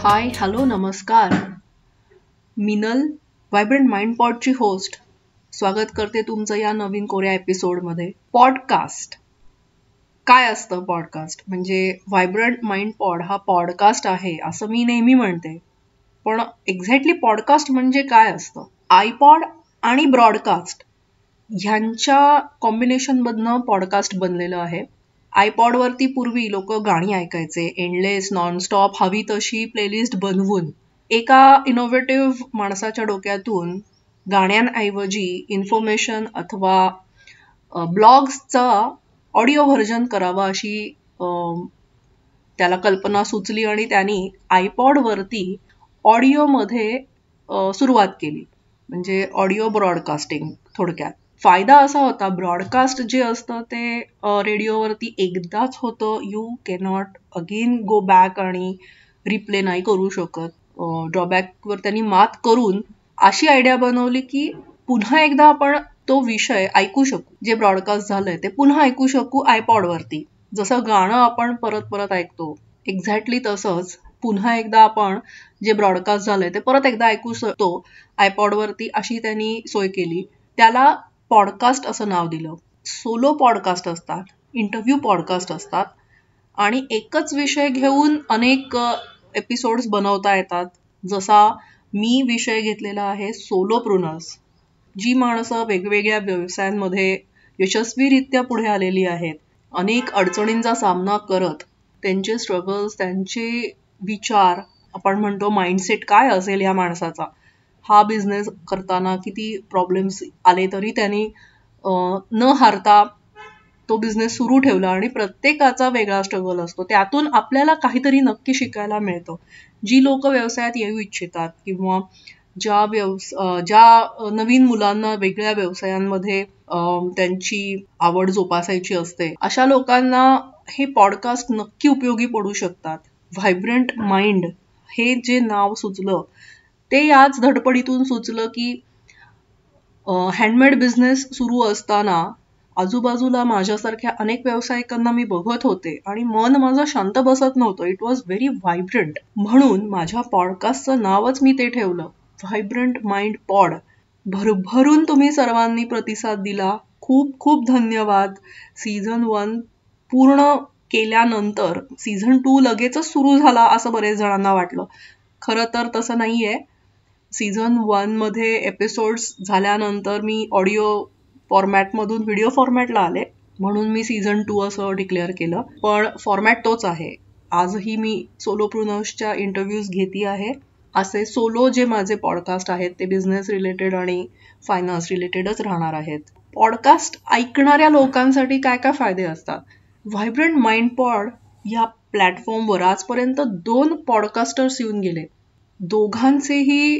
हाय, hello, नमस्कार. Minal, vibrant mind पॉडची host, स्वागत करते तुमचं या नवीन कोऱ्या एपिसोडमध्ये. पॉडकास्ट काय असतं? पॉडकास्ट म्हणजे व्हायब्रंट माइंड पॉड हा पॉडकास्ट आहे असं मी नेहमी म्हणते, पण एक्झॅक्टली पॉडकास्ट म्हणजे काय असतं? आयपॉड आणि ब्रॉडकास्ट ह्यांच्या कॉम्बिनेशनमधनं पॉडकास्ट बनलेलं आहे. आयपॉडवरती पूर्वी लोक गाणी ऐकायचे, एंडलेस, नॉनस्टॉप, हवी तशी प्लेलिस्ट बनवून. एका इनोव्हेटिव्ह माणसाच्या डोक्यातून गाण्यांऐवजी इन्फॉर्मेशन अथवा ब्लॉग्सचा ऑडिओ व्हर्जन करावा अशी त्याला कल्पना सुचली आणि त्यांनी आयपॉडवरती ऑडिओमध्ये सुरुवात केली, म्हणजे ऑडिओ ब्रॉडकास्टिंग. थोडक्यात फायदा असा होता, ब्रॉडकास्ट जे असतं ते रेडिओवरती एकदाच होतं. You cannot again go back आणि रिप्ले नाही करू शकत. ड्रॉबॅकवर त्यांनी मात करून अशी आयडिया बनवली की पुन्हा एकदा आपण तो विषय ऐकू शकू, जे ब्रॉडकास्ट झालंय ते पुन्हा ऐकू शकू आयपॉडवरती. जसं गाणं आपण परत परत ऐकतो, एक्झॅक्टली तसंच पुन्हा एकदा आपण जे ब्रॉडकास्ट झालंय ते परत एकदा ऐकू शकतो आयपॉडवरती, अशी त्यांनी सोय केली. त्याला पॉडकास्ट असं नाव दिलं. सोलो पॉडकास्ट असतात, इंटरव्ह्यू पॉडकास्ट असतात आणि एकच विषय घेऊन अनेक एपिसोड्स बनवता येतात. जसा मी विषय घेतलेला आहे सोलोप्रुनर्स, जी माणसं वेगवेगळ्या व्यवसायांमध्ये यशस्वीरित्या पुढे आलेली आहेत, अनेक अडचणींचा सामना करत त्यांचे स्ट्रगल्स, त्यांचे विचार, आपण म्हणतो माइंडसेट काय असेल या माणसाचा, हा बिझनेस करताना किती प्रॉब्लेम्स आले तरी त्यांनी न हारता तो बिझनेस सुरू ठेवला. आणि प्रत्येकाचा वेगळा स्ट्रगल असतो, त्यातून आपल्याला काहीतरी नक्की शिकायला मिळतं. जी लोक व्यवसायात येऊ इच्छितात किंवा ज्या नवीन मुलांना वेगळ्या व्यवसायांमध्ये त्यांची आवड जोपासायची असते, अशा लोकांना हे पॉडकास्ट नक्की उपयोगी पडू शकतात. व्हायब्रंट माइंड हे जे नाव सुचलं ते याच धडपडीतून सुचलं की हँडमेड बिझनेस सुरू असताना आजूबाजूला माझ्यासारख्या अनेक व्यावसायिकांना मी बघत होते आणि मन माझं शांत बसत नव्हतं. It was very vibrant. म्हणून माझ्या पॉडकास्टचं नावच मी ते ठेवलं, व्हायब्रंट माइंड पॉड. भरभरून तुम्ही सर्वांनी प्रतिसाद दिला, खूप खूप धन्यवाद. सीझन 1 पूर्ण केल्यानंतर सीझन 2 लगेचच सुरू झाला असं बरेच जणांना वाटलं. खरं तर तसं नाहीये. सीझन 1 मध्ये एपिसोड्स झाल्यानंतर मी ऑडिओ फॉर्मॅटमधून व्हिडिओ फॉर्मॅटला आले, म्हणून मी सीझन 2 असं डिक्लेअर केलं. पण फॉर्मॅट तोच आहे. आजही मी सोलोप्रुनर्सच्या इंटरव्ह्यूज घेते आहे. असे सोलो जे माझे पॉडकास्ट आहेत ते बिझनेस रिलेटेड आणि फायनान्स रिलेटेडच राहणार आहेत. पॉडकास्ट ऐकणाऱ्या लोकांसाठी काय काय फायदे असतात? व्हायब्रंट माइंड पॉड या प्लॅटफॉर्मवर आजपर्यंत 2 पॉडकास्टर्स येऊन गेले. दोघांचेही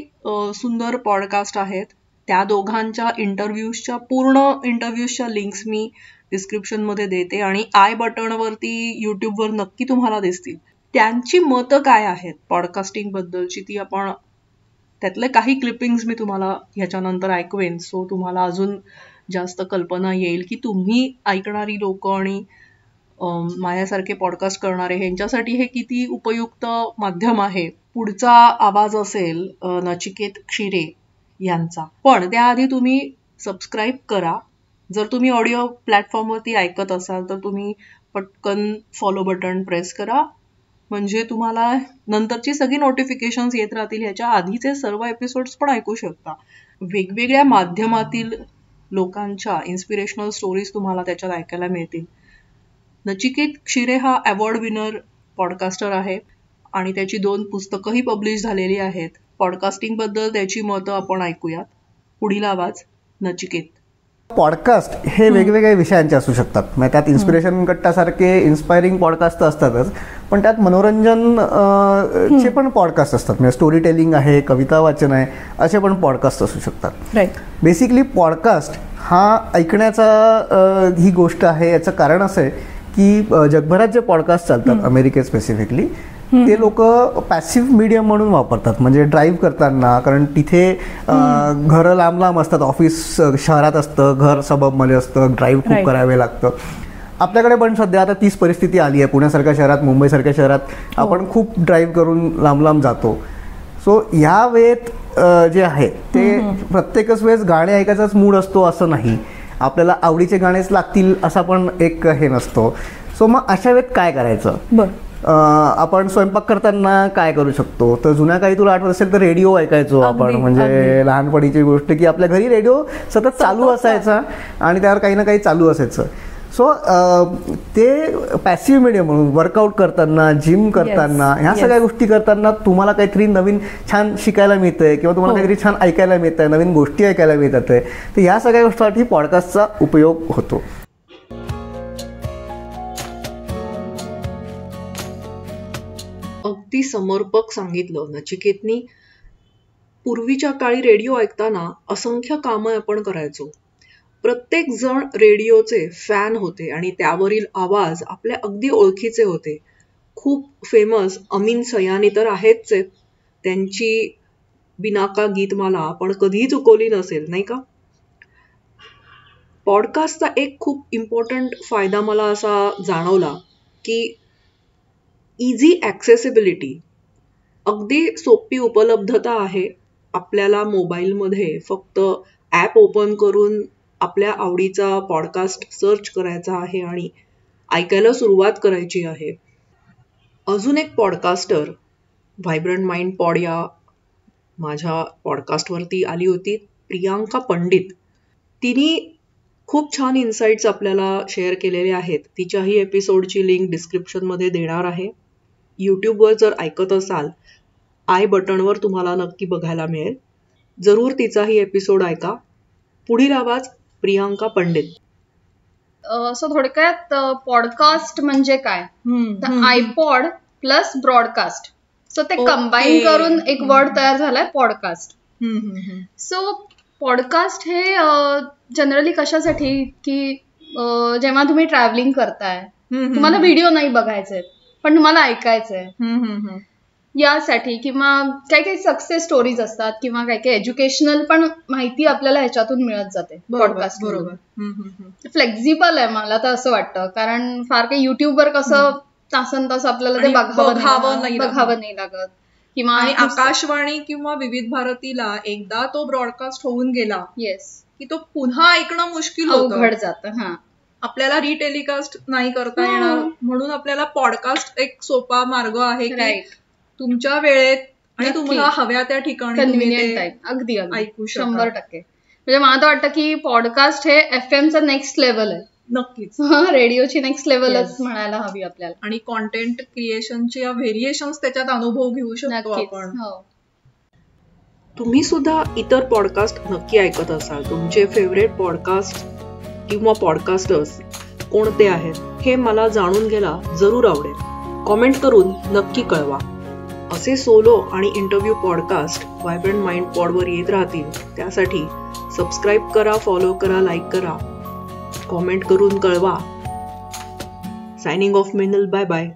सुंदर पॉडकास्ट आहेत. त्या दोघांच्या पूर्ण इंटरव्ह्यूजच्या लिंक्स मी डिस्क्रिप्शनमध्ये देते आणि आय बटनवरती यूट्यूबवर नक्की तुम्हाला दिसतील. त्यांची मतं काय आहेत पॉडकास्टिंग बद्दलची ती आपण त्यातले काही क्लिपिंग्स मी तुम्हाला ह्याच्यानंतर ऐकवेन, सो तुम्हाला अजून जास्त कल्पना येईल की तुम्ही ऐकणारी लोक आणि माझ्यासारखे पॉडकास्ट करणारे ह्यांच्यासाठी हे किती उपयुक्त माध्यम आहे. पुढचा आवाज असेल नचिकेत क्षीरे यांचा. पण त्याआधी तुम्ही सबस्क्राईब करा. जर तुम्ही ऑडिओ प्लॅटफॉर्मवरती ऐकत असाल तर तुम्ही पटकन फॉलो बटन प्रेस करा, म्हणजे तुम्हाला नंतरची सगळी नोटिफिकेशन्स येत राहतील. ह्याच्या आधीचे सर्व एपिसोड्स पण ऐकू शकता. वेगवेगळ्या माध्यमातील लोकांच्या इन्स्पिरेशनल स्टोरीज तुम्हाला त्याच्यात ऐकायला मिळतील. नचिकेत क्षीरे हा अवॉर्ड विनर पॉडकास्टर आहे आणि त्याची 2 पुस्तकंही पब्लिश झालेली आहेत. पॉडकास्टिंग बद्दल त्याची मतं आपण ऐकूयात. पुढील आवाज नचिकेत. पॉडकास्ट हे वेगवेगळ्या विषयांचे असू शकतात. म्हणजे त्यात इन्स्पिरेशन गट्टासारखे इन्स्पायरिंग पॉडकास्ट तर असतातच, पण त्यात मनोरंजन चे पण पॉडकास्ट असतात. म्हणजे स्टोरी टेलिंग आहे, कविता वाचन आहे, असे पण पॉडकास्ट असू शकतात. बेसिकली पॉडकास्ट हा ऐकण्याचा ही गोष्ट आहे. याचं कारण असं आहे की जगभरात जे पॉडकास्ट चालतात, अमेरिकेत स्पेसिफिकली, ते लोक पॅसिव्ह मीडियम म्हणून वापरतात. म्हणजे ड्राईव्ह करताना, कारण तिथे घरं लांब लांब असतात, ऑफिस शहरात असतं, घर सबबमध्ये असतं, ड्राईव्ह खूप करावे लागतं. आपल्याकडे पण सध्या आता तीच परिस्थिती आली आहे. पुण्यासारख्या शहरात, मुंबईसारख्या शहरात आपण खूप ड्राईव्ह करून लांब लांब जातो. सो ह्या वेळेत जे आहे ते प्रत्येकच वेळेस गाणे ऐकायचाच मूड असतो असं नाही. आपल्याला आवडीचे गाणेच लागतील असा पण एक हे नसतो. सो मग अशा वेळेत काय करायचं? आपण स्वयंपाक करताना काय करू शकतो? तर जुन्या काही तुला आठवत असेल तर रेडिओ ऐकायचो आपण. म्हणजे लहानपणीची गोष्ट की आपल्या घरी रेडिओ सतत चालू असायचा आणि त्यावर काही ना काही चालू असायचं. सो ते पॅसिव्ह मीडियम म्हणून वर्कआउट करताना, जिम करताना, ह्या सगळ्या गोष्टी करताना तुम्हाला काहीतरी नवीन छान शिकायला मिळतंय किंवा तुम्हाला काहीतरी छान ऐकायला मिळतंय, नवीन गोष्टी ऐकायला मिळतात. तर ह्या सगळ्या गोष्टीसाठी पॉडकास्टचा उपयोग होतो. अगदी समर्पक सांगितलं नचिकेतनी. पूर्वीच्या काळी रेडिओ ऐकताना असंख्य कामं आपण करायचो. प्रत्येक जण रेडिओचे फॅन होते आणि त्यावरील आवाज आपल्या अगदी ओळखीचे होते. खूप फेमस अमीन सयानी तर आहेच आहेत. त्यांची बिनाका गीतमाला आपण कधीही चुकवली नसेल, नाही का? पॉडकास्टचा एक खूप इम्पॉर्टंट फायदा मला असा जाणवला की इझी ॲक्सेसिबिलिटी, अगदी सोपी उपलब्धता आहे. आपल्याला मोबाईलमध्ये फक्त ॲप ओपन करून आपल्या आवडीचा पॉडकास्ट सर्च करायचा आहे आणि ऐकायला सुरुवात करायची आहे. अजून एक पॉडकास्टर व्हायब्रंट माइंड पॉड या माझ्या पॉडकास्टवरती आली होती, प्रियांका पंडित. तिने खूप छान इन्साइट्स आपल्याला शेअर केलेले आहेत. तिच्याही एपिसोडची लिंक डिस्क्रिप्शनमध्ये देणार आहे. यूट्यूबवर जर ऐकत असाल, आय बटनवर तुम्हाला नक्की बघायला मिळेल. जरूर तिचाही एपिसोड ऐका. पुढील आवाज प्रियांका पंडित. सो थोडक्यात पॉडकास्ट म्हणजे काय? IPod plus broadcast. सो ते कंबाईन करून एक वर्ड तयार झालाय पॉडकास्ट. सो पॉडकास्ट हे जनरली कशासाठी की जेव्हा तुम्ही ट्रॅव्हलिंग करताय, तुम्हाला व्हिडिओ नाही बघायचे पण तुम्हाला ऐकायचंय यासाठी, किंवा काही काही सक्सेस स्टोरीज असतात किंवा काही काही एज्युकेशनल पण माहिती आपल्याला ह्याच्यातून मिळत जाते पॉडकास्ट. बरोबर. फ्लेक्झिबल आहे मला तर असं वाटतं, कारण फार काही युट्यूबवर कसं तासन तास आपल्याला ते बघावं नाही लागत. किंवा आकाशवाणी किंवा विविध भारतीला एकदा तो ब्रॉडकास्ट होऊन गेला की तो पुन्हा ऐकणं मुश्किल अवघड जातं. आपल्याला रिटेलिकास्ट नाही करता येणार. म्हणून आपल्याला पॉडकास्ट एक सोपा मार्ग आहे की तुमच्या वेळेत आणि तुम्हाला हव्या त्या ठिकाणी कन्व्हिनियंट आहे. अगदी ऐकू 100%. म्हणजे मला तर वाटतं की पॉडकास्ट हे FM नेक्स्ट लेवल आहे. नक्कीच रेडिओची नेक्स्ट लेवलच म्हणायला हवी आपल्याला. आणि कॉन्टेंट क्रिएशनचे व्हेरिएशन्स त्याच्यात अनुभव घेऊ शकतो आपण. तुम्ही सुद्धा इतर पॉडकास्ट नक्की ऐकत असाल. तुमचे फेवरेट पॉडकास्ट किंवा पॉडकास्टर्स कोणते आहेत हे मला जाणून घ्यायला जरूर आवडेल. कॉमेंट करून नक्की कळवा. असे सोलो आणि इंटरव्ह्यू पॉडकास्ट व्हायब्रंट माइंड पॉडवर येत राहतील. त्यासाठी सबस्क्राईब करा, फॉलो करा, लाईक करा, कॉमेंट करून कळवा. Signing off Minal. Bye bye.